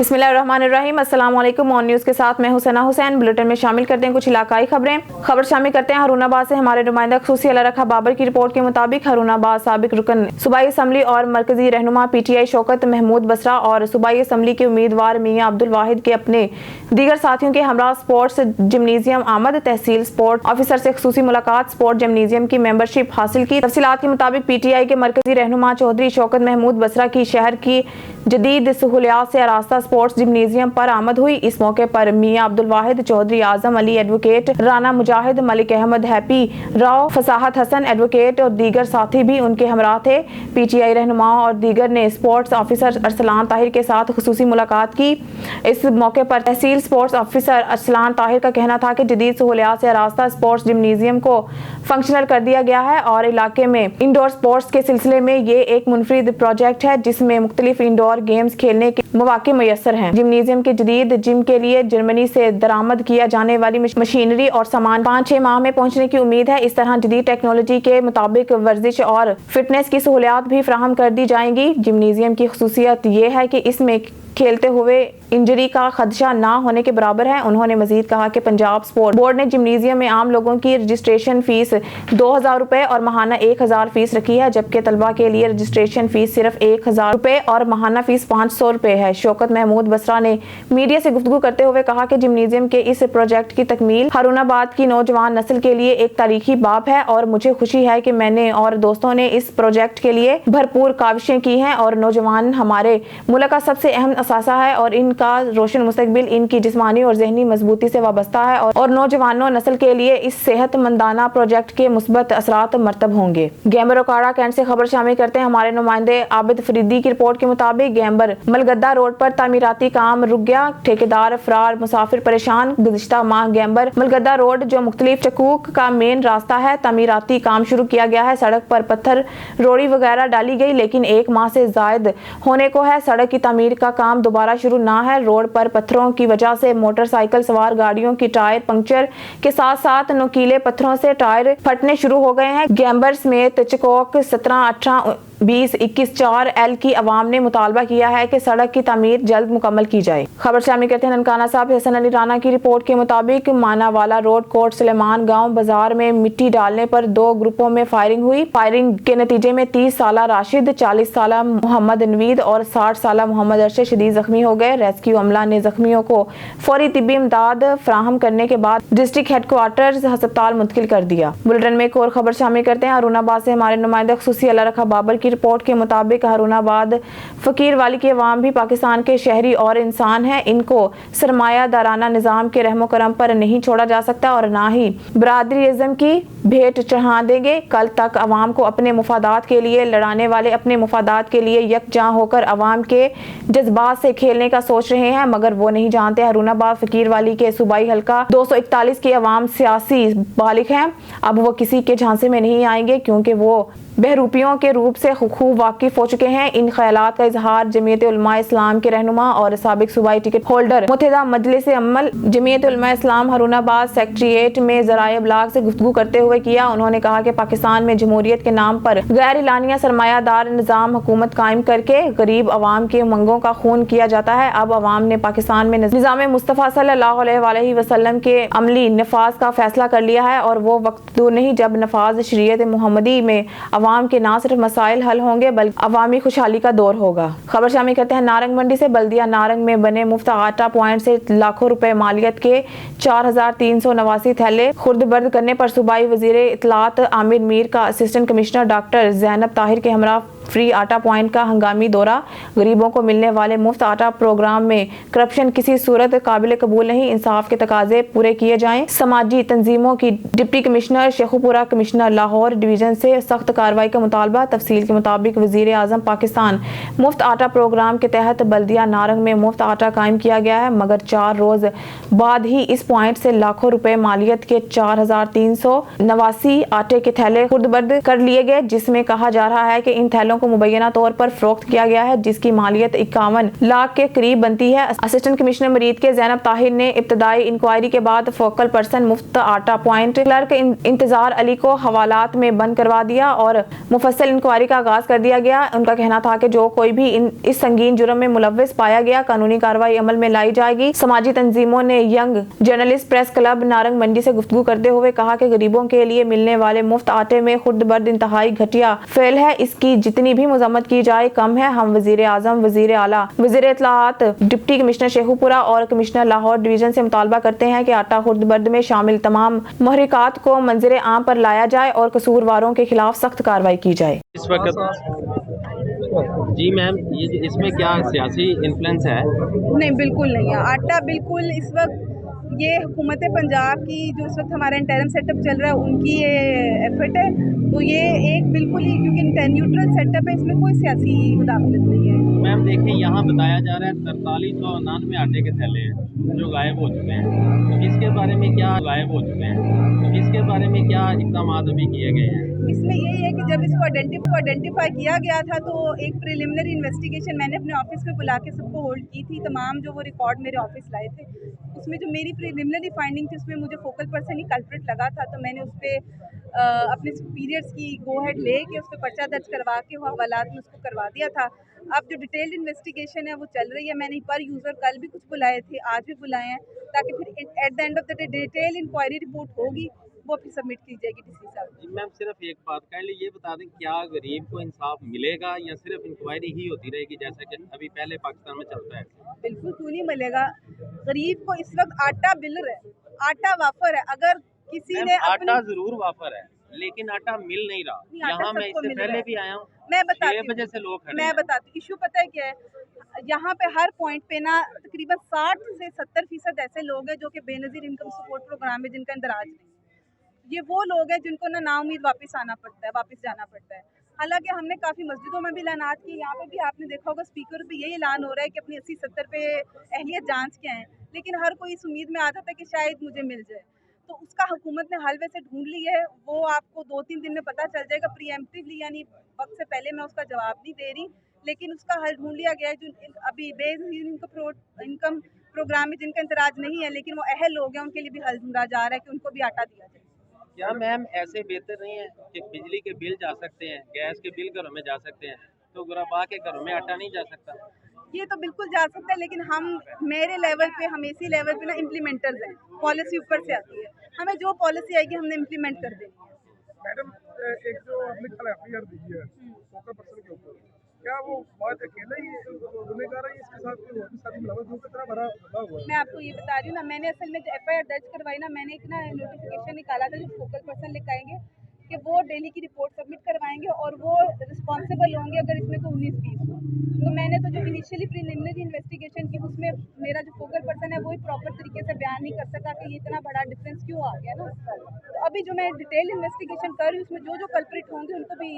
बिस्मिल्लाहिर्रहमानिर्रहीम। अस्सलाम वालेकुम। ऑन न्यूज़ के साथ मैं हुसैना हुसैन। बुलेटिन में शामिल करते हैं कुछ इलाकाई खबरें। खबर शामिल करते हैं हारूनाबाद से हमारे नुमाइंदा खुसूसी अल्लाह रखा बाबर की रिपोर्ट के मुताबिक हारूनाबाद साबिक रुकन सूबाई असम्बली और मरकजी रहनुमा PTI शौकत महमूद बसरा और सूबाई असम्बली के उम्मीदवार मियां अब्दुल वाहिद के अपने दीगर साथियों के हमरा स्पोर्ट्स जिमनेजियम आमद। तहसील स्पोर्ट ऑफिसर से खुसूसी मुलाकात, स्पोर्ट जिमनेजियम की मेंबरशिप हासिल की। तफसीलात के मुताबिक PTI के मरकजी रहनुमा चौधरी शौकत महमूद बसरा की शहर की जदीद सहूलियात से आरास्ता स्पोर्ट्स जिमनेजियम पर आमद हुई। इस मौके पर मियां अब्दुल वाहिद, चौधरी आजम अली एडवोकेट, राना मुजाहिद, मलिक अहमद, हैप्पी राव, फसाहत हसन एडवोकेट और दीगर साथी भी उनके हमरा थे। PTI रहनुमाओं और दीगर ने स्पोर्ट्स ऑफिसर अरसलान ताहिर के साथ खुसूसी मुलाकात की। इस मौके पर तहसील स्पोर्ट्स ऑफिसर अरसलान ताहिर का कहना था कि जदीद सहूलियात से आरास्ता स्पोर्ट्स जिमनेजियम को फंक्शनल कर दिया गया है और इलाके में इंडोर स्पोर्ट्स के सिलसिले में ये एक मुनफरिद प्रोजेक्ट है जिसमें मुख्तलिफ इंडोर गेम्स खेलने के मौके मुयस्सर हैं। जिमनेजियम के जदीद जिम के लिए जर्मनी से दरामद किया जाने वाली मशीनरी और सामान 5-6 माह में पहुंचने की उम्मीद है। इस तरह जदीद टेक्नोलॉजी के मुताबिक वर्जिश और फिटनेस की सहूलियात भी फराहम कर दी जाएंगी। जिमनेजियम की खुसूसियत ये है कि इसमें खेलते हुए इंजरी का खदशा ना होने के बराबर है। उन्होंने मजीद कहा कि पंजाब स्पोर्ट बोर्ड ने जिमनेजियम में आम लोगों की रजिस्ट्रेशन फीस 2000 रुपए और महाना 1000 फीस रखी है, जबकि तलबा के लिए रजिस्ट्रेशन फीस सिर्फ 1000 रुपए और महाना फीस 500 रुपए है। शौकत महमूद बसरा ने मीडिया से गुफ्तगू करते हुए कहा कि जिमनेजियम के इस प्रोजेक्ट की तकमील हारूनाबाद की नौजवान नस्ल के लिए एक तारीखी बाब है और मुझे खुशी है कि मैंने और दोस्तों ने इस प्रोजेक्ट के लिए भरपूर काविशें की हैं और नौजवान हमारे मुल्क का सबसे अहम असासा है और इनका रोशन मुस्तकबिल इनकी जिस्मानी और ज़हनी मजबूती से वाबस्ता है और नौजवानों नस्ल के लिए इस सेहतमंदाना प्रोजेक्ट के मुस्बत असरात मरतब होंगे। गैम्बर ओकाड़ा कैंट से खबर शामिल करते हैं हमारे नुमाइंदे आबिद फरीदी की रिपोर्ट के मुताबिक गैम्बर मलगद्दा रोड पर तामीराती काम रुक गया, ठेकेदार फरार, मुसाफिर परेशान। गुज़िश्ता माह गैम्बर मलगद्दा रोड जो मुख्तलिफ चकूक का मेन रास्ता है, तामीराती काम शुरू किया गया है। सड़क पर पत्थर रोड़ी वगैरह डाली गई लेकिन 1 माह से जायद होने को है। सड़क की तामीर का काम दोबारा शुरू ना है। रोड पर पत्थरों की वजह से मोटरसाइकिल सवार गाड़ियों की टायर पंक्चर के साथ साथ नुकीले पत्थरों से टायर फटने शुरू हो गए हैं। गैम्बर समेत चकोक 17, 18, 20, 21, 4 L की आवाम ने मुतालबा किया है कि सड़क की तामीर जल्द मुकम्मल की जाए। खबर शामिल करते हैं ननकाना साहब हसन अली राना की रिपोर्ट के मुताबिक मानावाला रोड कोट सुलेमान गांव बाजार में मिट्टी डालने पर 2 ग्रुपों में फायरिंग हुई। फायरिंग के नतीजे में 30 साला राशिद, 40 साला मोहम्मद नवीद और 60 साला मोहम्मद अरशद शदीद जख्मी हो गए। रेस्क्यू अमला ने जख्मियों को फौरी तिब्बी इमदाद फराहम करने के बाद डिस्ट्रिक्ट हेडक्वार्टर अस्पताल मुंतकिल कर दिया। बुलेटिन में एक और खबर शामिल करते हैं हारूनाबाद से हमारे नुमाइंदा खुसूसी अल्लाह रखा बाबर की रिपोर्ट के मुताबिक हारूनाबाद फकीर वाली के अवाम भी पाकिस्तान के शहरी और इंसान हैं। इनको सरमायादाराना निज़ाम के रहमो करम पर नहीं छोड़ा जा सकता और ना ही बरादरीज़म की भेंट चढ़ा देंगे। कल तक अवाम को अपने मुफादात के लिए लड़ाने वाले अपने मुफादात के लिए यकजां होकर अवाम के जज्बात से खेलने का सोच रहे हैं, मगर वो नहीं जानते हारूनाबाद फकीर वाली के सूबाई हल्का 241 की अवाम सियासी बालिग हैं। अब वो किसी के झांसे में नहीं आएंगे क्योंकि वो बहरूपियों के रूप से खूब वाकिफ हो चुके हैं। इन ख्यालात का इजहार जमीयत उलमा इस्लाम के रहनुमा और साबिक सूबाई टिकट होल्डर मुत्तहिदा मजलिस अमल जमीयत उलमा इस्लाम हारूनाबाद सेक्रेटेरिएट में ज़राए इब्लाग से गुफ्तगू करते हुए किया। उन्होंने कहा कि पाकिस्तान में जमहूरियत के नाम पर गैर इलानिया सरमायादार निज़ाम हुकूमत कायम करके गरीब अवाम के उमंगों का खून किया जाता है। अब अवाम ने पाकिस्तान में निज़ाम मुस्तफ़ा सल्लल्लाहु अलैहि वसल्लम के अमली नफाज का फैसला कर लिया है और वो वक्त दूर नहीं जब नफाज शरीयत मुहम्मदी में अवाम के ना सिर्फ मसाइल हल होंगे बल्कि अवामी खुशहाली का दौर होगा। खबर शामिल करते हैं नारंग मंडी से। बल्दिया नारंग में बने मुफ्त आटा पॉइंट से लाखों रुपए मालियत के 4389 थैले खुर्द-बर्द करने पर सूबाई वजीर इत्तलात आमिर मीर का assistant commissioner doctor Zainab Tahir के हमरा फ्री आटा पॉइंट का हंगामी दौरा। गरीबों को मिलने वाले मुफ्त आटा प्रोग्राम में करप्शन किसी सूरत काबिल कबूल नहीं, इंसाफ के तकाजे पूरे किए जाएं। समाजी तंजीमों की deputy commissioner Sheikhupura commissioner Lahore division से सख्त कार्रवाई का मुतालबा। तफसील के मुताबिक वजीर आजम पाकिस्तान मुफ्त आटा प्रोग्राम के तहत बल्दिया नारंग में मुफ्त आटा कायम किया गया है, मगर 4 रोज बाद ही इस पॉइंट से लाखों रुपए मालियत के 4389 आटे के थैले खुर्द-बर्द कर लिए गए, जिसमें कहा जा रहा है कि इन थैलों वालों को मुबैना तौर पर फरोख्त किया गया है, जिसकी मालियत 51 लाख के करीब बनती है। असिस्टेंट कमिश्नर मरीद के ज़ैनब ताहिर ने इब्तदाई इंक्वायरी के बाद फोकल पर्सन मुफ्त आटा पॉइंट क्लर्क इंतजार अली को हवालात में बंद करवा दिया और मुफस्सल इंक्वायरी का आगाज कर दिया गया। उनका कहना था कि जो कोई भी इस संगीन जुर्म में मुलव्विस पाया गया, कानूनी कार्रवाई अमल में लाई जाएगी। समाजी तंजीमों ने young journalist press club Narang Mandi से गुफ्तगू करते हुए कहा कि गरीबों के लिए मिलने वाले मुफ्त आटे में खुद बर्द इंतहाई घटिया फेल है, इसकी जितनी भी मजम्मत की जाए कम है। हम वजीर आजम, वजीर आला, वजीर इत्तलाआत, डिप्टी कमिश्नर शेखुपुरा और कमिश्नर लाहौर डिवीजन से मुतालबा करते हैं कि आटा खुर्द बर्द में शामिल तमाम महरिकात को मंजर आम पर लाया जाए और कसूरवारों के खिलाफ सख्त कार्रवाई की जाए। इस वक्त जी मैम, ये इसमें क्या सियासी इन्फ्लुएंस है? नहीं, बिल्कुल नहीं है। आटा बिल्कुल इस वक्त ये हुकूमत पंजाब की जो इस वक्त हमारा इंटरम सेटअप चल रहा है उनकी ये एफर्ट है, तो ये एक बिल्कुल ही क्योंकि न्यूट्रल सेटअप है, इसमें कोई सियासी मुदाखलत नहीं है। मैम देखिए, यहाँ बताया जा रहा है 4399 आटे के थैले हैं जो गायब हो चुके हैं, तो इसके बारे में क्या गायब हो चुके हैं, तो इसके बारे में क्या इक़दाम अभी किए गए हैं? इसमें यही है कि जब इसको आइडेंटिफाई किया गया था तो एक प्रिलिमिनरी इन्वेस्टिगेशन मैंने अपने ऑफिस में बुला के सबको होल्ड की थी। तमाम जो वो रिकॉर्ड मेरे ऑफिस लाए थे, उसमें जो मेरी प्रिलिमिनरी फाइंडिंग थी उसमें मुझे फोकल पर्सन ही कल्प्रिट लगा था, तो मैंने उस पर अपने सुपीरियर्स की गो हेड ले के उस पर पर्चा दर्ज करवा के वो हवालात में उसको करवा दिया था। अब जो डिटेल्ड इन्वेस्टिगेशन है वो चल रही है। मैंने पर यूज़र कल भी कुछ बुलाए थे, आज भी बुलाए हैं, ताकि फिर at the end of the day detail inquiry report होगी, वो फिर सबमिट की जाएगी डीसी साहब। जी मैम, सिर्फ एक बात काइंडली ये बता दें, क्या गरीब को इंसाफ मिलेगा या सिर्फ इंक्वायरी ही होती रहेगी जैसा कि अभी पहले पाकिस्तान में चलता है? बिल्कुल क्यों नहीं मिलेगा। गरीब को इस वक्त आटा बिल है, आटा वाफर है। अगर किसी ने आटा जरूर वाफर है लेकिन आटा मिल नहीं रहा। यहाँ मैं इससे पहले भी आया हूँ, मैं बताती 6 बजे से लोग खड़े हैं। मैं बताती हूँ इशू पता है क्या है। यहाँ पे हर पॉइंट पे ना तकरीबन 60 से 70% ऐसे लोग हैं जो कि बेनज़ीर इनकम सपोर्ट प्रोग्राम में जिनका इंदराज नहीं। ये वो लोग हैं जिनको ना नाउम्मीद वापस आना पड़ता है, वापस जाना पड़ता है। हालांकि हमने काफ़ी मस्जिदों में भी ऐलानात किए, यहाँ पे भी आपने देखा होगा स्पीकर पे यही ऐलान हो रहा है कि अपनी 80-70 पे अहलियत जांच के आएँ, लेकिन हर कोई इस उम्मीद में आता था कि शायद मुझे मिल जाए। तो उसका हुकूमत ने हल वैसे ढूंढ ली है, वो आपको 2-3 दिन में पता चल जाएगा। प्रीएम्प्टिवली यानी वक्त से पहले मैं उसका जवाब नहीं दे रही, लेकिन उसका हल ढूंढ लिया गया है। जो अभी बेनज़ीर इनकम प्रोग्राम में जिनका इंतराज नहीं है लेकिन वो अहल लोग हैं, उनके लिए भी हल ढूंढा जा रहा है कि उनको भी आटा दिया जाए। क्या मैम ऐसे बेहतर नहीं है कि बिजली के बिल जा सकते हैं, गैस के बिल घरों में जा सकते हैं, तो गुरबा के घरों में आटा नहीं जा सकता? ये तो बिल्कुल जा सकता है, लेकिन हम मेरे लेवल पे, हम इसी लेवल पे ना इम्प्लीमेंटर्स हैं। पॉलिसी ऊपर से आती है, हमें जो पॉलिसी आएगी हमने इम्प्लीमेंट कर देनी है। मैडम, एक जो आपने कल एफआईआर दी है फोकल पर्सन के ऊपर, क्या वो बात अकेला ही गुनहगार है, इसके साथ कोई और भी साथी मिलावट जो कितना बड़ा हुआ है? मैं आपको ये बता रही हूँ ना, मैंने असल में जो एफआईआर दर्ज करवाई ना, मैंने एक ना नोटिफिकेशन निकाला था जो फोकल पर्सन लिखाएंगे कि वो डेली की रिपोर्ट सबमिट करवाएंगे और वो रिस्पॉन्सिबल होंगे अगर इसमें कोई 19-20 हो। तो मैंने तो जो इनिशियली प्रीलिमिनरी इन्वेस्टिगेशन की उसमें मेरा जो फोकल पर्सन है वो ही प्रॉपर तरीके से बयान नहीं कर सका कि ये इतना बड़ा डिफरेंस क्यों आ गया ना। तो अभी जो मैं डिटेल इन्वेस्टिगेशन कर रही हूँ उसमें जो जो कल्प्रिट होंगे उनको भी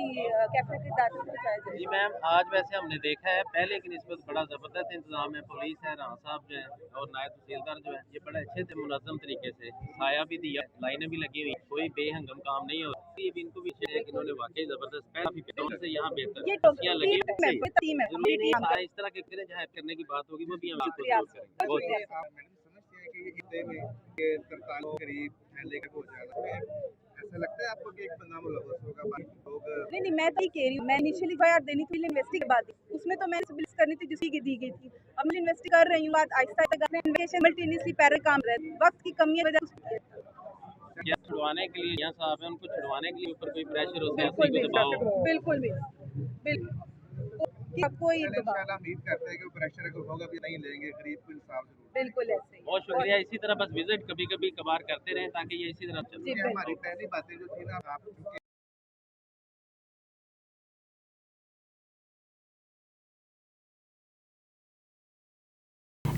कैफे दाखिल पहुँचाया जाए। जी मैम, आज वैसे हमने देखा है पहले की निस्बत बड़ा ज़बरदस्त इंतजाम है। पुलिस है, राणा साहब जो है और नायब तहसीलदार जो है, ये बड़े अच्छे से मुनज़्ज़म तरीके से साया भी दिया, लाइनें भी लगी हुई, कोई बेहंगम काम नहीं हो रहा। ये भी इनको भी इन्होंने वाकई ज़बरदस्त काफ़ी से यहाँ बेहतर लगी टीम है, जरूरी नहीं सारे इस तरह के करें, जहाँ करने की बात होगी वो भी हम आपको जरूर करेंगे। बहुत ऐसा लगता है आपको कि एक बंदा मुलव्वस होगा, बाकी लोग? नहीं, मैं तो ये कह रही हूँ, मैं इनिशियली एफआईआर देनी थी इन्वेस्टिगेशन के बाद, उसमें तो मैंने सिबिल्स करनी थी जिसकी दी गई थी। अब मैं इन्वेस्टिगेट कर रही हूँ, बात आहिस्ता आहिस्ता इन्वेस्टिगेशन मल्टीनियसली पैरल काम रहा है, वक्त की कमी है वजह क्या छुड़वाने के लिए यहाँ साहब है, उनको छुड़वाने के लिए ऊपर कोई प्रेशर हो, सियासी कोई दबाव हो? बिल्कुल भी कोई दबाव, उम्मीद करते हैं कि प्रेशर अगर होगा भी नहीं लेंगे, गरीब को इंसाफ जरूर। बिल्कुल ऐसे ही। बहुत शुक्रिया। इसी तरह बस विजिट कभी कभी कभार करते रहें ताकि ये इसी तरह चले। जी, हमारी पहली बातें जो थी ना, आप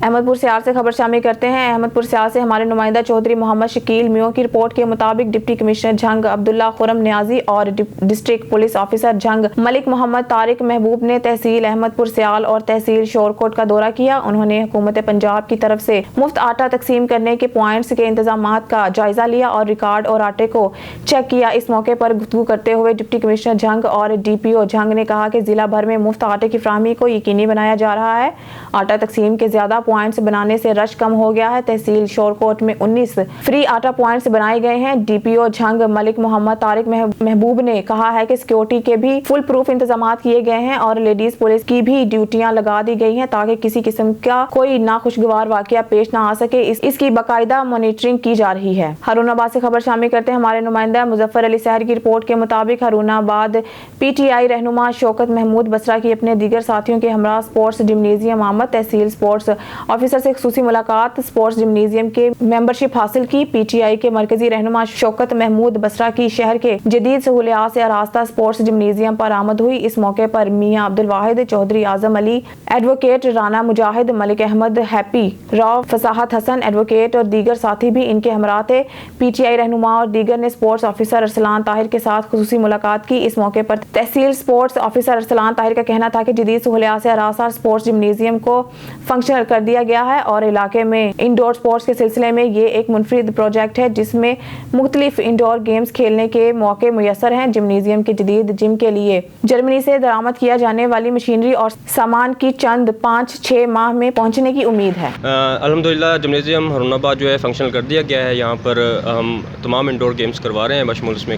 अहमदपुर सियार से खबर शामिल करते हैं। अहमदपुर सियार से हमारे नुमाइंदा चौधरी मोहम्मद शकील मियों की रिपोर्ट के मुताबिक डिप्टी कमिश्नर झंग अब्दुल्ला खुरम न्याजी और district police officer Jhang Malik Muhammad Tariq Mehboob ने तहसील अहमदपुर सियाल और तहसील शोरकोट का दौरा किया। उन्होंने हुकूमत पंजाब की तरफ से मुफ्त आटा तकसीम करने के पॉइंट्स के इंतजामात का जायजा लिया और रिकॉर्ड और आटे को चेक किया। इस मौके पर गुफ्तगू करते हुए डिप्टी कमिश्नर झंग और DPO झंग ने कहा कि जिला भर में मुफ्त आटे की फराहमी को यकीनी बनाया जा रहा है। आटा तकसीम के ज्यादा पॉइंट्स बनाने से रश कम हो गया है। तहसील शोरकोट में 19 फ्री आटा पॉइंट्स बनाए गए हैं। DPO झंग मलिक मोहम्मद तारिक महबूब ने कहा है कि सिक्योरिटी के भी फुल प्रूफ इंतजाम किए गए हैं और लेडीज पुलिस की भी ड्यूटियां लगा दी गई हैं ताकि किसी किस्म का कोई नाखुशगवार वाकया पेश ना आ सके। इसकी बाकायदा मॉनिटरिंग की जा रही है। हारूनाबाद से खबर शामिल करते हैं। हमारे नुमाइंदा मुजफ्फर अली सहर की रिपोर्ट के मुताबिक हारूनाबाद PTI रहनुमा शौकत महमूद बसरा की अपने दीगर साथियों के हमरा स्पोर्ट्स जिम्नेजियम आमद। तहसील स्पोर्ट्स ऑफिसर से खुसूसी मुलाकात, स्पोर्ट्स जिम्नेजियम के मेंबरशिप हासिल की। PTI के मरकजी रहनुमा शौकत महमूद बसरा की शहर के जदीद सहूलियात से आरास्ता स्पोर्ट्स जिम्नेजियम पर आमद हुई। इस मौके पर मियां अब्दुल वाहिद, चौधरी आजम अली, एडवोकेट राना मुजाहिद, मलिक अहमद, हैप्पी राव, फसाहत हसन एडवोकेट और दीगर साथी भी इनके हमरा थे। PTI रहनुमा और दीगर ने स्पोर्ट्स ऑफिसर अरसलान ताहिर के साथ खुसूसी मुलाकात की। इस मौके पर तहसील स्पोर्ट्स ऑफिसर अरसलान ताहिर का कहना था कि जदीद सहूलियात से आरास्ता स्पोर्ट्स जिम्नेजियम को फंक्शनल कर दिया गया है और इलाके में इंडोर स्पोर्ट्स के सिलसिले में ये एक मुनफरिद प्रोजेक्ट है जिसमें मुख्तलिफ इंडोर गेम्स खेलने के मौके मुयसर हैं। जिम्नेजियम के जदीद जिम के लिए जर्मनी से दरामद किया जाने वाली मशीनरी और सामान की चंद 5-6 माह में पहुंचने की उम्मीद है। अल्हम्दुलिल्लाह जिम्नेजियम हारूनाबाद जो है फंक्शनल कर दिया गया है। यहाँ पर हम तमाम इंडोर गेम्स करवा रहे हैं, बशमूल इसमें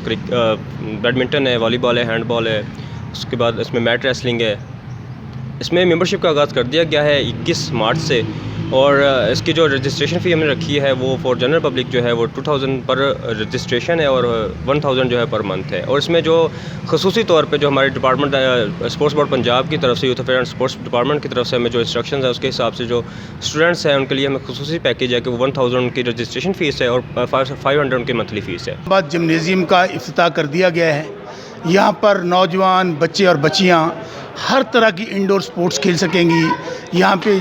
बैडमिंटन है, वॉलीबॉल है, हैंडबॉल है, उसके बाद इसमें मैट रेसलिंग है। इसमें मेंबरशिप का आगाज़ कर दिया गया है 21 मार्च से और इसकी जो रजिस्ट्रेशन फ़ी हमने रखी है वो फॉर जनरल पब्लिक जो है वो 2000 पर रजिस्ट्रेशन है और 1000 जो है पर मंथ है। और इसमें जो खसूसी तौर पे जो हमारे डिपार्टमेंट स्पोर्ट्स बोर्ड पंजाब की तरफ से youth affair and sports department की तरफ से हमें जो इंस्ट्रक्शंस है उसके हिसाब से जो स्टूडेंट्स हैं उनके लिए हमें खसूसी पैकेज है कि वो 1000 उनकी रजिस्ट्रेशन फ़ीस है और 500 उनकी मंथली फ़ीस है। बाद जिम्नेजियम का इफ्तिताह कर दिया गया है। यहाँ पर नौजवान बच्चे और बच्चियाँ हर तरह की इंडोर स्पोर्ट्स खेल सकेंगी। यहाँ पे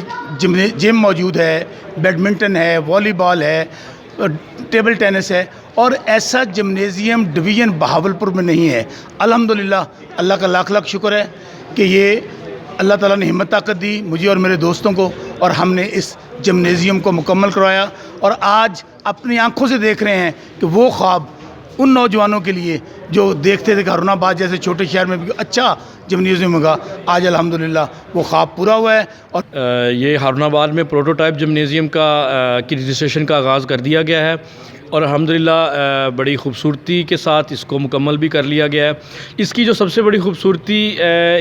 जिम मौजूद है, बैडमिंटन है, वॉलीबॉल है, टेबल टेनिस है और ऐसा जिम्नेजियम डिवीज़न बहावलपुर में नहीं है। अल्हम्दुलिल्लाह अल्लाह का लाख लाख शुक्र है कि ये अल्लाह ताला ने हिम्मत ताकत दी मुझे और मेरे दोस्तों को और हमने इस जिम्नेजियम को मुकम्मल करवाया और आज अपनी आंखों से देख रहे हैं कि वो ख्वाब उन नौजवानों के लिए जो देखते थे कि हारूनाबाद जैसे छोटे शहर में भी अच्छा जिम्नेजियम होगा, आज अल्हम्दुलिल्लाह वो ख्वाब पूरा हुआ है। और ये हारूनाबाद में प्रोटोटाइप जिम्नेजियम की रजिस्ट्रेशन का आगाज़ कर दिया गया है और अल्हम्दुलिल्लाह बड़ी खूबसूरती के साथ इसको मुकम्मल भी कर लिया गया है। इसकी जो सबसे बड़ी खूबसूरती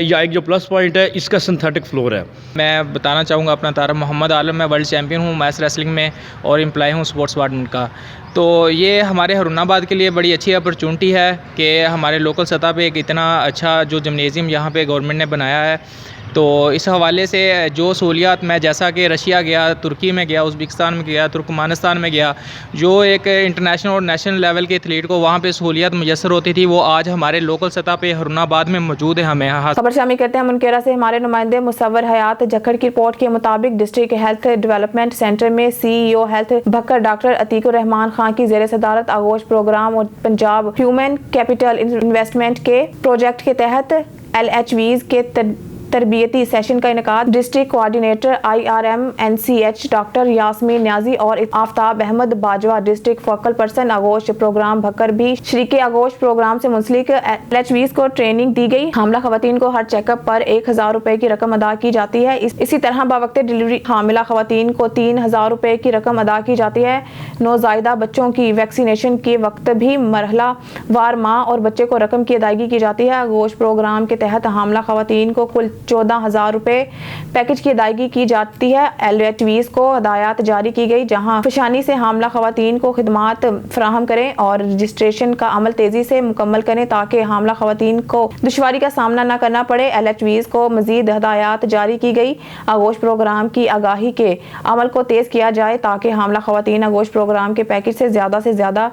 या एक जो प्लस पॉइंट है इसका सिंथेटिक फ्लोर है। मैं बताना चाहूँगा अपना तारफ़ मोहम्मद आलम, मैं वर्ल्ड चैम्पियन हूँ मैच रेसलिंग में और एम्प्लॉय हूँ स्पोर्ट्स डिपार्टमेंट का। तो ये हमारे हारूनाबाद के लिए बड़ी अच्छी अपॉर्चुनिटी है कि हमारे लोकल सतह पे एक इतना अच्छा जो जिम्नेजियम यहाँ पे गवर्नमेंट ने बनाया है। तो इस हवाले से जो सहूलियात मैं जैसा कि रशिया गया, तुर्की में गया, उज़्बेकिस्तान में गया, तुर्कमानिस्तान में गया, जो एक इंटरनेशनल और नेशनल लेवल के एथलीट को वहाँ पे सहूलियात मुयसर होती थी वो आज हमारे लोकल सतह पे हारूनाबाद में मौजूद है। हमें खबर शामिल करते हैं मुनकेरा से हमारे नुमाइंदे मुसव्वर हयात जखड़ की रिपोर्ट के मुताबिक डिस्ट्रिक्ट हेल्थ डेवलपमेंट सेंटर में CEO health Bhakkar doctor Atiqur Rahman Khan की ज़ेर सदारत आगोश प्रोग्राम और पंजाब ह्यूमन कैपिटल इन्वेस्टमेंट के प्रोजेक्ट के तहत LHVs के तरबियती सेशन का इनेकाद district coordinator IRM-NCH doctor Yasmeen Niazi और Aftab Ahmed Bajwa district focal person Agosh programme Bhakkar भी शरीके आगोश प्रोग्राम से मुंसलिक LHVs को ट्रेनिंग दी गई। हामला खवातीन को हर चेकअप पर 1000 रुपए की रकम अदा की जाती है। इसी तरह बावक्त डिलीवरी हामिला खवातीन को 3000 रुपए की रकम अदा की जाती है। नौज़ायदा बच्चों की वैक्सीनेशन के वक्त भी मरहला वार माँ और बच्चे को रकम की अदायगी की जाती है। आगोश प्रोग्राम के तहत हामला खवातीन को कुल 14,000 रुपए पैकेज की अदायगी की जाती है। LHVs को हदायत जारी की गई जहां फशानी से हामला खवातीन को खिदमात फराहम करें और रजिस्ट्रेशन का अमल तेजी से मुकम्मल करें ताकि हामला खवातीन को दुश्वारी का सामना न करना पड़े। LHVs को मजीद हदायत जारी की गई आगोश प्रोग्राम की आगाही के अमल को तेज किया जाए ताकि हामला खवातीन आगोश प्रोग्राम के पैकेज से ज्यादा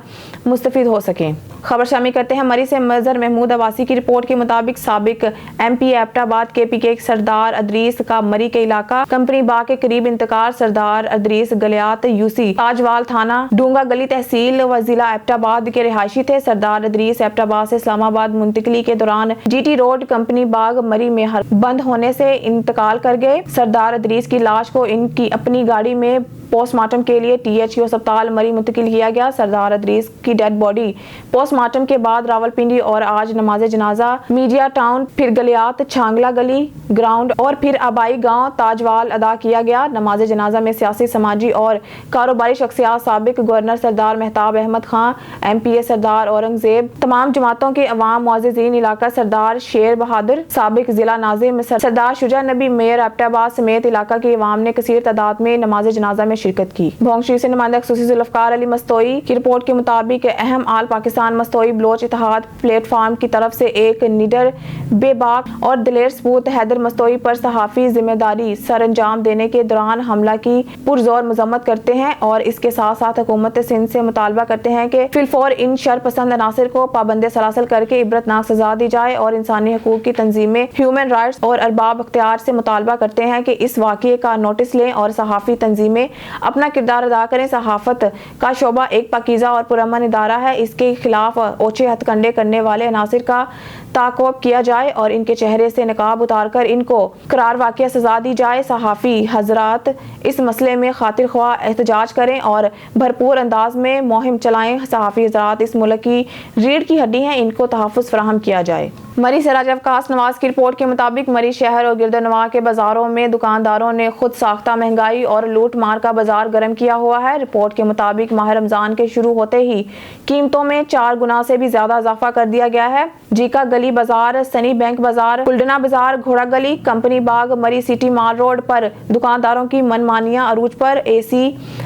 मुस्तफिद हो सकें। खबर शामिल करते हैं मरी से मजहर महमूद अब्बासी की रिपोर्ट के मुताबिक साबिक MP एबटाबाद KPK सरदार अदरीस का मरी के इलाका कंपनी बाग के करीब इंतकाल सरदार अदरीस गलियात UC ताजवाल थाना डूंगा गली तहसील व जिला एबटाबाद के रिहायशी थे। सरदार अदरीस एबटाबाद से इस्लामाबाद मुंतकली के दौरान GT रोड कंपनी बाग मरी में बंद होने से इंतकाल कर गए। सरदार अदरीस की लाश को इनकी अपनी गाड़ी में पोस्टमार्टम के लिए THU अस्पताल मरी मुंतकिल किया गया। सरदार अदरीस की डेड बॉडी पोस्टमार्टम के बाद रावलपिंडी और आज नमाज जनाजा मीडिया टाउन, फिर गलियात छांगला गली ग्राउंड और फिर आबाई गांव ताजवाल अदा किया गया। नमाज जनाजा में सियासी, समाजी और कारोबारी शख्सियात, साबिक गवर्नर सरदार मेहताब अहमद खान, MPA सरदार औरंगजेब, तमाम जमातों के अवाम, मुअज़्ज़िज़ीन इलाका सरदार शेर बहादुर, साबिक जिला नाज़िम सरदार शुजा नबी, मेयर एबटाबाद समेत इलाका की अवाम ने कसीर तादाद में नमाज जनाजा में शिरकत की। भोंगशी से नुमाइंदा खुसूसी जुल्फ़कार अली मस्तोई की रिपोर्ट के मुताबिक अहम आल पाकिस्तान मस्तोई बलोच इत्तेहाद प्लेटफार्म की तरफ से एक निडर, बेबाक और दिलेर सपूत हैदर मस्तोई पर सहाफ़ी जिम्मेदारी सरअंजाम देने के दौरान हमला की पुरजोर मजम्मत करते हैं और इसके साथ साथ हुकूमत सिंध से मुतालबा करते हैं कि फिलफौर इन शर पसंद अनासर को पाबंद सलासल करके इबरतनाक सजा दी जाए और इंसानी हकूक की तंजीमें ह्यूमन राइट्स और अरबाब अख्तियार से मुतालबा करते हैं कि इस वाक़े का नोटिस लें और सहाफ़ी तंजीमें अपना किरदार अदा करें। सहाफ़त का शोबा एक पाकीज़ा और पुरअमन इदारा है, इसके खिलाफ ओछे हथकंडे करने वाले अनासिर का ताक़ब किया जाए और इनके चेहरे से नकाब उतारकर इनको करार वाक़या सजा दी जाए। सहाफ़ी हजरात इस मसले में खातिर ख्वाह एहतजाज करें और भरपूर अंदाज में मुहिम चलाएं। सहाफ़ी हजरात इस मुल्क की रीढ़ की हड्डी हैं, इनको तहफ़्फ़ुज़ फराहम किया जाए। मरी से राजा अवकाश नवाज की रिपोर्ट के मुताबिक मरी शहर और गिरदनवा के बाजारों में दुकानदारों ने खुद साख्ता महंगाई और लूट मार का बाजार गर्म किया हुआ है। रिपोर्ट के मुताबिक माह रमजान के शुरू होते ही कीमतों में 4 गुना से भी ज्यादा इजाफा कर दिया गया है। जीका गली बाजार, सनी बैंक बाजार, कुल्डना बाजार, घोड़ा गली, कंपनी बाग, मरी सिटी माल रोड पर दुकानदारों की मनमानियां अरूज पर। AC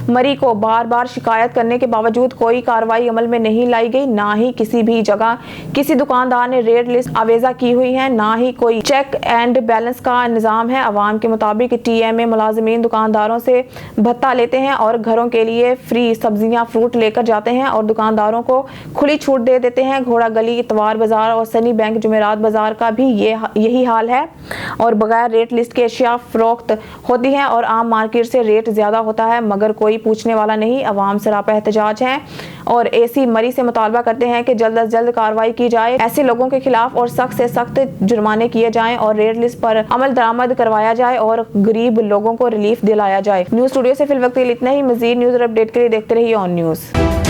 मरी को बार बार शिकायत करने के बावजूद कोई कार्रवाई अमल में नहीं लाई गई। ना ही किसी भी जगह किसी दुकानदार ने रेड लिस्ट आवेजा की हुई है, ना ही कोई चेक एंड बैलेंस का निज़ाम है। अवाम के मुताबिक TMA मुलाजिमीन दुकानदारों से भत्ता लेते हैं और घरों के लिए फ्री सब्जियां फ्रूट लेकर जाते हैं और दुकानदारों को खुली छूट दे देते हैं। घोड़ा गली, इतवार बाजार और सनी बैंक जुमेरात बाजार का भी यही हाल है और बगैर रेट लिस्ट के अशिया फरोख्त होती हैं और आम मार्केट से रेट ज्यादा होता है मगर कोई पूछने वाला नहीं। अवाम सरापा एहतजाज है और AC मरी से मुतालबा करते हैं कि जल्द अज जल्द कार्रवाई की जाए, ऐसे लोगों के खिलाफ और सख्त से सख्त जुर्माने किए जाएं और रेड लिस्ट पर अमल दरामद करवाया जाए और गरीब लोगों को रिलीफ दिलाया जाए। न्यूज़ स्टूडियो से फिल वक्त इतना ही। मजीद न्यूज़ और अपडेट के लिए देखते रहिए ऑन न्यूज़।